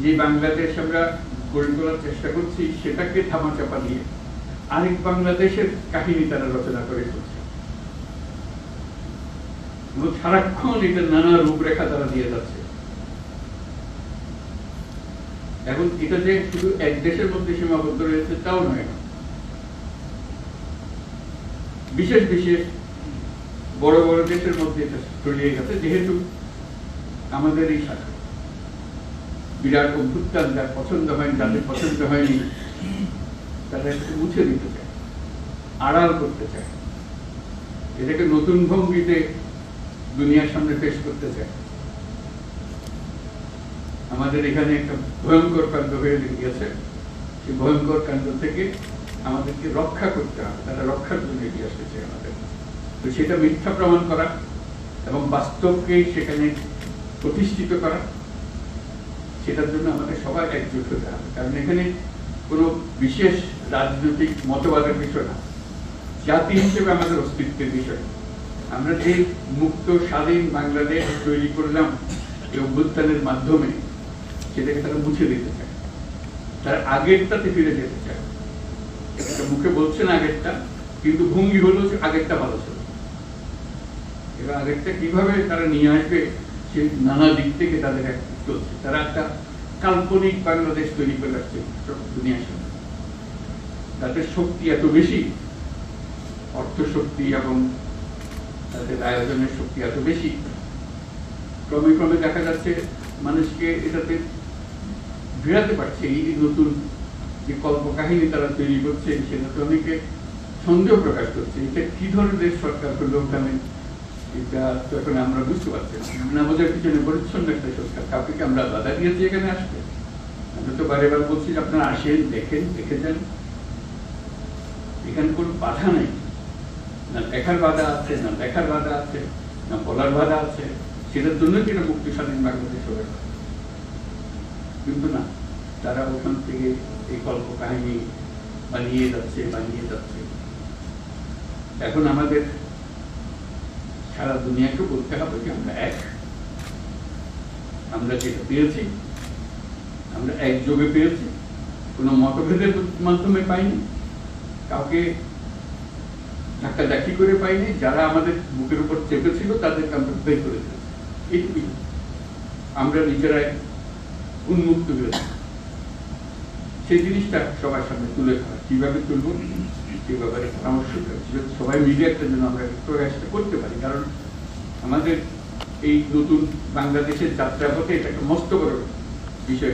যে বাংলাদেশ আমরা গড়ে তোলার চেষ্টা করছি সেটাকে ধামাচাপা দিয়ে আরেক বাংলাদেশের কাহিনী তারা রচনা করে চলছে এবং সারাক্ষণ এটা নানা রূপরেখা তারা দিয়ে যাচ্ছে। এখন এটা যে শুধু এক দেশের মধ্যে সীমাবদ্ধ রয়েছে তাও নয়, বিশেষ বিশেষ বড় বড় দেশের মধ্যে এটা ছড়িয়ে গেছে। যেহেতু আমাদের এই শাখা বিরাট অভ্যুত্থান যার পছন্দ হয়নি, যাদের পছন্দ হয়নি, তারা এটাকে মুছে দিতে চায়, আড়াল করতে চায়, এটাকে নতুন ভঙ্গিতে দুনিয়ার সামনে পেশ করতে চায়। আমাদের এখানে একটা ভয়ঙ্কর কাণ্ড হয়ে গিয়েছে, সেই ভয়ঙ্কর কাণ্ড থেকে আমাদেরকে রক্ষা করতে হবে, তারা রক্ষার জন্য এগিয়ে আসতেছে আমাদের। তো সেটা মিথ্যা প্রমাণ করা এবং বাস্তবকে সেখানে প্রতিষ্ঠিত করা, সেটার জন্য আমাদের সবাই একজোট হতে হবে। কারণ এখানে কোনো বিশেষ রাজনৈতিক মতবাদের বিষয় না, জাতি হিসেবে আমাদের অস্তিত্বের বিষয়। আমরা যে মুক্ত স্বাধীন বাংলাদেশ তৈরি করলাম এই অভ্যুত্থানের মাধ্যমে, সেটাকে তারা মুছে দিতে চায়, তার আগেরটাতে ফিরে যেতে চায়। এটা মুখে বলছেন আগেরটা, কিন্তু ভঙ্গি হলো আগেরটা ভালো ছিল। এবার আগেরটা কিভাবে তারা নিয়ে আসবে সেই নানা দিক থেকে তাদের চলছে। তারা একটা কাল্পনিক বাংলাদেশ তৈরি করে রাখছে দুনিয়ার সামনে। তাদের শক্তি এত বেশি, অর্থ শক্তি এবং তাদের আয়োজনের শক্তি এত বেশি, ক্রমে ক্রমে দেখা যাচ্ছে মানুষকে এটাতে ভিড়াতে পারছে। এই নতুন যে কল্পকাহিনী তারা তৈরি করছে সেটাতে অনেকে সন্দেহ প্রকাশ করছে, এটা কি ধরনের সরকার হলো ওখানে, এটা তো এখন আমরা বুঝতে পারছি না। আমাদের পিছনে পরিচ্ছন্ন একটা সরকার, কাউকে আমরা বাধা দিয়েছি এখানে আসবে? আমরা তো বারে বার বলছি যে আপনারা আসেন, দেখেন, দেখে যান। এখানে কোনো বাধা নেই, না দেখার বাধা আছে, না দেখার বাধা আছে, না বলার বাধা আছে। সেটার জন্য কিনা মুক্তি স্বাধীন বাংলাদেশ হবে, কিন্তু না, তারা ওখান থেকে এই কল্প কাহিনী বানিয়ে যাচ্ছে। এখন আমাদের সারা দুনিয়াকে বলতে হবে যে আমরা এক, আমরা যেটা পেয়েছি আমরা একযোগে পেয়েছি, কোনো মতভেদের মাধ্যমে পাইনি, কাউকে ধাক্কাধাক্কি করে পাইনি। যারা আমাদের বুকের উপর চেপেছিল তাদেরকে আমরা বের করে দিয়েছি। এইটুকুই আমরা নিজেরাই উন্মুক্ত হয়েছি। সেই জিনিসটা সবার সামনে তুলে ধরা, কিভাবে তুলব সে ব্যাপারে পরামর্শ সবাই মিলে একটা জন্য আমরা প্রয়াসটা করতে পারি। কারণ আমাদের এই নতুন বাংলাদেশের যাত্রা পথে এটা একটা মস্ত বড় বিষয়।